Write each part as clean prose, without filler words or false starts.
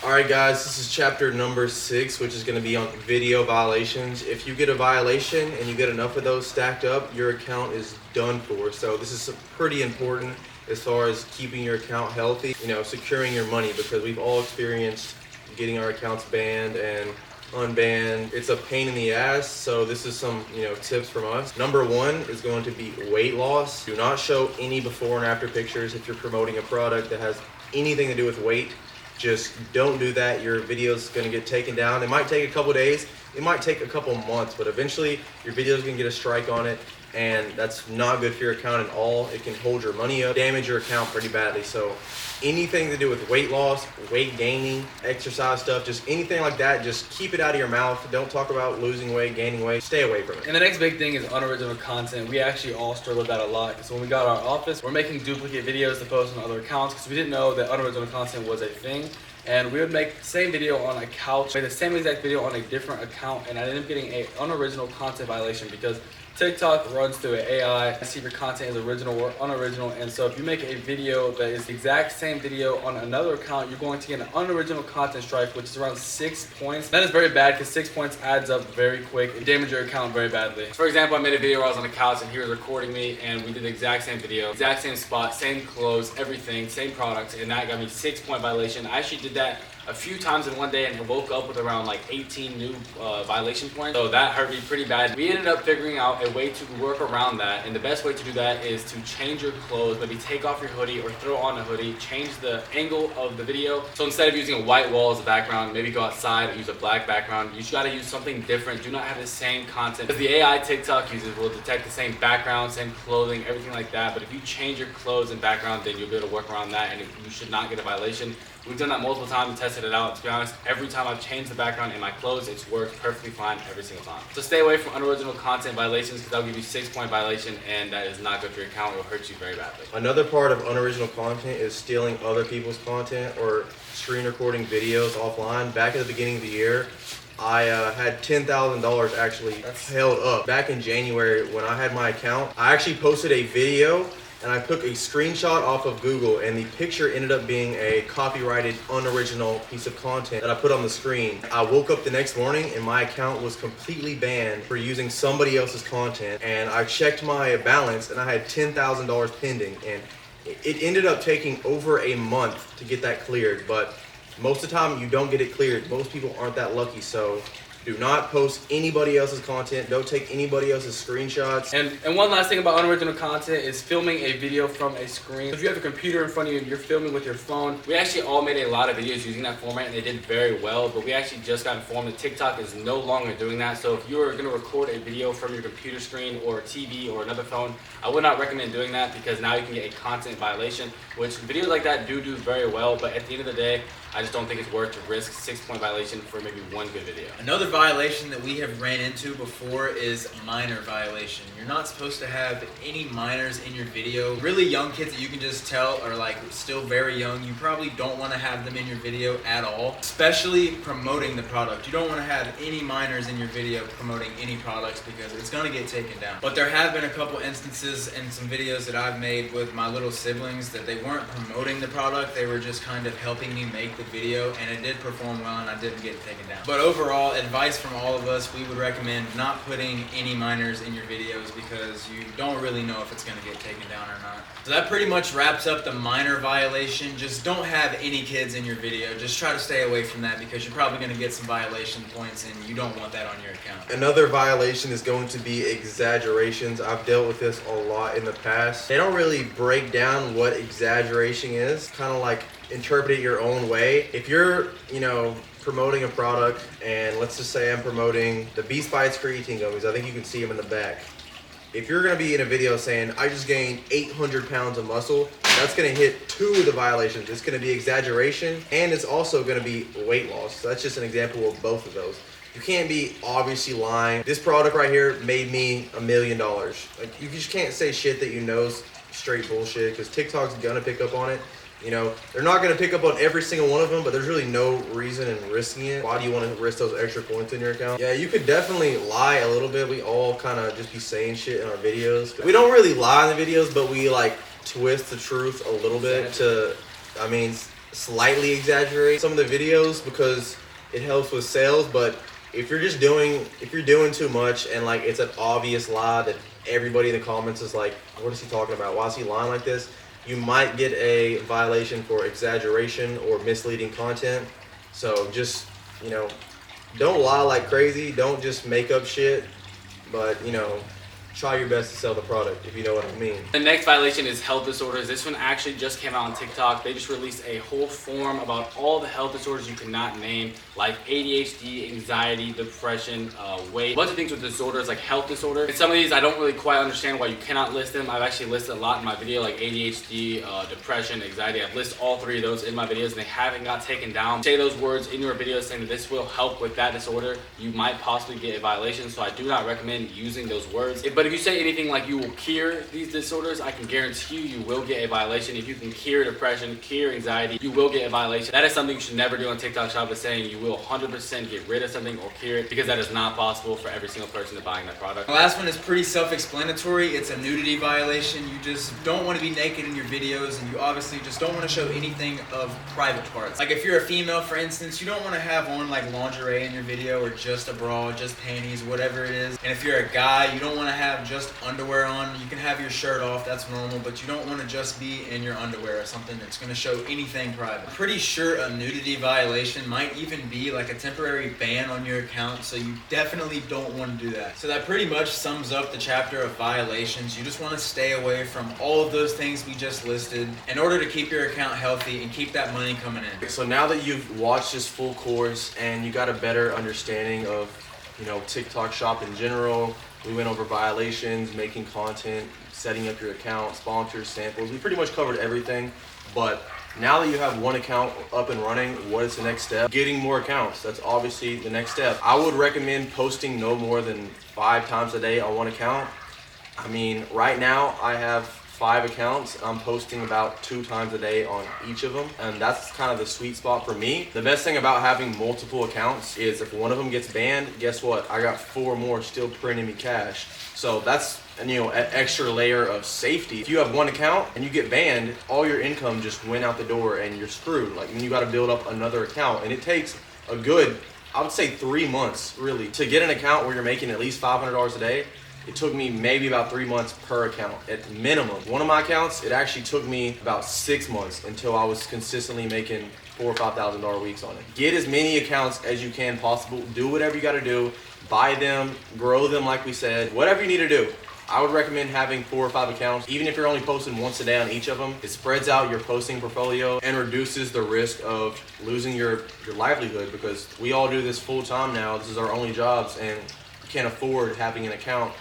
Alright guys, this is chapter number 6, which is going to be on video violations. If you get a violation and you get enough of those stacked up, your account is done for. So this is pretty important as far as keeping your account healthy, securing your money, because we've all experienced getting our accounts banned and unbanned. It's a pain in the ass, so this is some tips from us. Number 1 is going to be weight loss. Do not show any before and after pictures if you're promoting a product that has anything to do with weight. Just don't do that. Your video is going to get taken down. It might take a couple days, it might take a couple months, but eventually your video is going to get a strike on it, and that's not good for your account at all. It can hold your money up, damage your account pretty badly. So anything to do with weight loss, weight gaining, exercise stuff, just anything like that, just keep it out of your mouth. Don't talk about losing weight, gaining weight. Stay away from it. And the next big thing is unoriginal content. We actually all struggle with that a lot, because when we got our office, we're making duplicate videos to post on other accounts because we didn't know that unoriginal content was a thing. And we would make the same video on a couch, make the same exact video on a different account, and I ended up getting an unoriginal content violation because TikTok runs through an AI to see if your content is original or unoriginal. And so if you make a video that is the exact same video on another account, you're going to get an unoriginal content strike, which is around 6 points. That is very bad because 6 points adds up very quick and damage your account very badly. For example, I made a video where I was on the couch and he was recording me, and we did the exact same video, exact same spot, same clothes, everything, same products, and that got me 6-point violation. I actually did that a few times in one day and woke up with around like 18 new violation points. So that hurt me pretty bad. We ended up figuring out a way to work around that, and the best way to do that is to change your clothes. Maybe take off your hoodie or throw on a hoodie, change the angle of the video. So instead of using a white wall as a background, maybe go outside and use a black background. You just gotta use something different. Do not have the same content. Because the AI TikTok uses will detect the same background, same clothing, everything like that. But if you change your clothes and background, then you'll be able to work around that, and you should not get a violation. We've done that multiple times and tested it out. To be honest, every time I've changed the background in my clothes, it's worked perfectly fine every single time. So stay away from unoriginal content violations, because that'll give you 6-point violation, and that is not good for your account. It will hurt you very badly. Another part of unoriginal content is stealing other people's content or screen recording videos offline. Back at the beginning of the year, I had $10,000 actually held up. Back in January when I had my account, I actually posted a video and I took a screenshot off of Google, and the picture ended up being a copyrighted, unoriginal piece of content that I put on the screen. I woke up the next morning and my account was completely banned for using somebody else's content, and I checked my balance and I had $10,000 pending, and it ended up taking over a month to get that cleared. But most of the time you don't get it cleared. Most people aren't that lucky, so do not post anybody else's content. Don't take anybody else's screenshots. And one last thing about unoriginal content is filming a video from a screen. If you have a computer in front of you and you're filming with your phone, we actually all made a lot of videos using that format and they did very well, but we actually just got informed that TikTok is no longer doing that. So if you're gonna record a video from your computer screen or TV or another phone, I would not recommend doing that, because now you can get a content violation, which videos like that do very well, but at the end of the day, I just don't think it's worth to risk 6-point violation for maybe one good video. Another violation that we have ran into before is minor violation. You're not supposed to have any minors in your video. Really young kids that you can just tell are like still very young. You probably don't want to have them in your video at all, especially promoting the product. You don't want to have any minors in your video promoting any products, because it's going to get taken down. But there have been a couple instances in some videos that I've made with my little siblings that they weren't promoting the product. They were just kind of helping me make the video, and it did perform well and I didn't get it taken down. But overall, advice from all of us, we would recommend not putting any minors in your videos, because you don't really know if it's going to get taken down or not. So that pretty much wraps up the minor violation. Just don't have any kids in your video. Just try to stay away from that, because you're probably going to get some violation points and you don't want that on your account. Another violation is going to be exaggerations. I've dealt with this a lot in the past. They don't really break down what exaggeration is. Kind of like interpret it your own way. If you're, promoting a product, and let's just say I'm promoting the Beast Bites creatine gummies. I think you can see them in the back. If you're going to be in a video saying, I just gained 800 pounds of muscle, that's going to hit 2 of the violations. It's going to be exaggeration, and it's also going to be weight loss. So that's just an example of both of those. You can't be obviously lying. This product right here made me $1 million. Like, you just can't say shit that you know's straight bullshit, because TikTok's going to pick up on it. They're not going to pick up on every single one of them, but there's really no reason in risking it. Why do you want to risk those extra points in your account? Yeah, you could definitely lie a little bit. We all kind of just be saying shit in our videos. We don't really lie in the videos, but we like twist the truth a little bit to, slightly exaggerate some of the videos because it helps with sales. But if you're doing too much and like it's an obvious lie that everybody in the comments is like, what is he talking about? Why is he lying like this? You might get a violation for exaggeration or misleading content. So just, don't lie like crazy. Don't just make up shit. But, try your best to sell the product, if you know what I mean. The next violation is health disorders. This one actually just came out on TikTok. They just released a whole form about all the health disorders you cannot name, like ADHD, anxiety, depression, weight, a bunch of things with disorders like health disorders. And some of these I don't really quite understand why you cannot list them. I've actually listed a lot in my video, like ADHD, depression, anxiety. I've listed all three of those in my videos and they haven't got taken down. Say those words in your videos saying that this will help with that disorder, you might possibly get a violation. So I do not recommend using those words. But if you say anything like you will cure these disorders, I can guarantee you will get a violation. If you can cure depression, cure anxiety, you will get a violation. That is something you should never do on TikTok Shop, is saying you will 100% get rid of something or cure it, because that is not possible for every single person that's buying that product. The last one is pretty self-explanatory. It's a nudity violation. You just don't want to be naked in your videos, and you obviously just don't want to show anything of private parts. Like if you're a female, for instance, you don't want to have on like lingerie in your video, or just a bra, just panties, whatever it is. And if you're a guy, you don't want to have just underwear on. You can have your shirt off, that's normal, but you don't want to just be in your underwear or something that's going to show anything private. I'm pretty sure a nudity violation might even be like a temporary ban on your account, so you definitely don't want to do that. So that pretty much sums up the chapter of violations. You just want to stay away from all of those things we just listed in order to keep your account healthy and keep that money coming in. So now that you've watched this full course and you got a better understanding of, TikTok Shop in general, we went over violations, making content, setting up your account, sponsors, samples. We pretty much covered everything. But now that you have one account up and running, what is the next step? Getting more accounts. That's obviously the next step. I would recommend posting no more than 5 times a day on one account. I mean, right now I have 5 accounts. I'm posting about 2 times a day on each of them, and that's kind of the sweet spot for me. The best thing about having multiple accounts is if one of them gets banned, guess what? I got 4 more still printing me cash. So that's an extra layer of safety. If you have one account and you get banned, all your income just went out the door and you're screwed. Like, then you got to build up another account, and it takes a good, I would say 3 months really to get an account where you're making at least $500 a day. It took me maybe about 3 months per account at minimum. One of my accounts, it actually took me about 6 months until I was consistently making $4,000 or $5,000 weeks on it. Get as many accounts as you can possible. Do whatever you got to do. Buy them, grow them like we said. Whatever you need to do. I would recommend having 4 or 5 accounts, even if you're only posting once a day on each of them. It spreads out your posting portfolio and reduces the risk of losing your livelihood, because we all do this full time now. This is our only jobs, and can't afford having an account,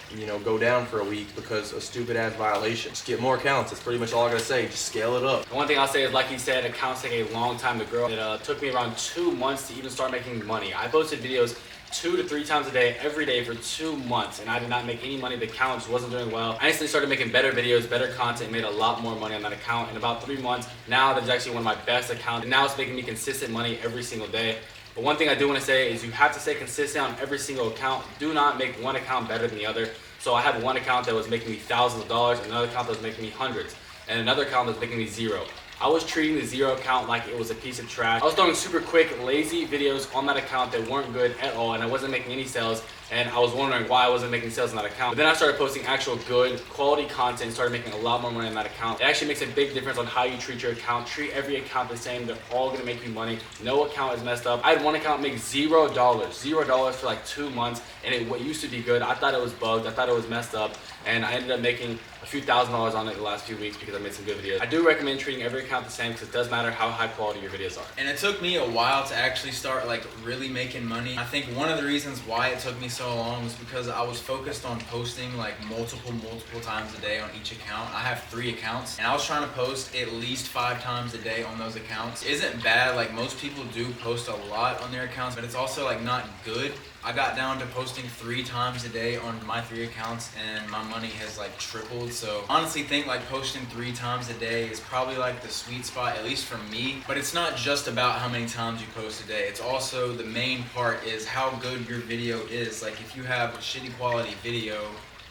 go down for a week because of stupid ass violations. Just get more accounts. That's pretty much all I gotta say. Just scale it up. The one thing I'll say is, like he said, accounts take a long time to grow. It took me around 2 months to even start making money. I posted videos 2 to 3 times a day, every day for 2 months, and I did not make any money. The account just wasn't doing well. I instantly started making better videos, better content, made a lot more money on that account in about 3 months. Now that's actually one of my best accounts, and now it's making me consistent money every single day. But one thing I do want to say is you have to stay consistent on every single account. Do not make one account better than the other. So I had one account that was making me thousands of dollars, another account that was making me hundreds, and another account that was making me 0. I was treating the 0 account like it was a piece of trash. I was throwing super quick, lazy videos on that account that weren't good at all, and I wasn't making any sales, and I was wondering why I wasn't making sales on that account. But then I started posting actual good, quality content, started making a lot more money on that account. It actually makes a big difference on how you treat your account. Treat every account the same. They're all gonna make you money. No account is messed up. I had one account make $0, $0 for like 2 months, and what used to be good, I thought it was bugged, I thought it was messed up, and I ended up making a few $1,000s on it the last few weeks because I made some good videos. I do recommend treating every account the same, because it does matter how high quality your videos are. And it took me a while to actually start really making money. I think one of the reasons why it took me so long was because I was focused on posting multiple times a day on each account. I have 3 accounts, and I was trying to post at least 5 times a day on those accounts. It isn't bad. Most people do post a lot on their accounts, but it's also not good. I got down to posting 3 times a day on my 3 accounts, and my money has tripled. So honestly think posting 3 times a day is probably the sweet spot, at least for me. But it's not just about how many times you post a day. It's also, the main part is how good your video is. If you have a shitty quality video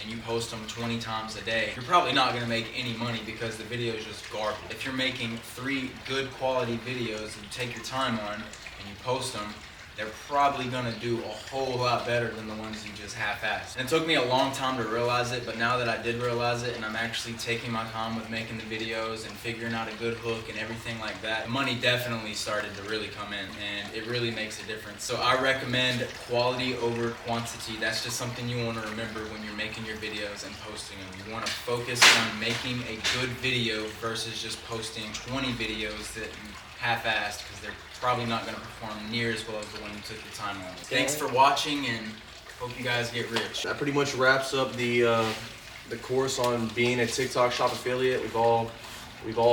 and you post them 20 times a day, you're probably not going to make any money because the video is just garbage. If you're making 3 good quality videos that you take your time on and you post them, they're probably gonna do a whole lot better than the ones you just half-assed. And it took me a long time to realize it, but now that I did realize it and I'm actually taking my time with making the videos and figuring out a good hook and everything like that, money definitely started to really come in, and it really makes a difference. So I recommend quality over quantity. That's just something you wanna remember when you're making your videos and posting them. You wanna focus on making a good video versus just posting 20 videos that you half-assed, because they're probably not going to perform near as well as the one you took your time on. Thanks for watching, and hope you guys get rich. That pretty much wraps up the course on being a TikTok Shop affiliate. We've all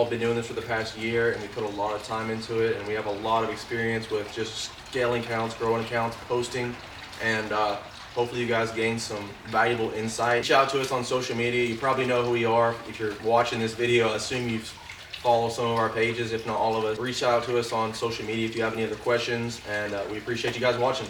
been doing this for the past year, and we put a lot of time into it, and we have a lot of experience with just scaling accounts, growing accounts, posting, and hopefully you guys gain some valuable insight. Reach out to us on social media. You probably know who we are. If you're watching this video, I assume you've follow some of our pages, if not all of us. Reach out to us on social media if you have any other questions, and we appreciate you guys watching.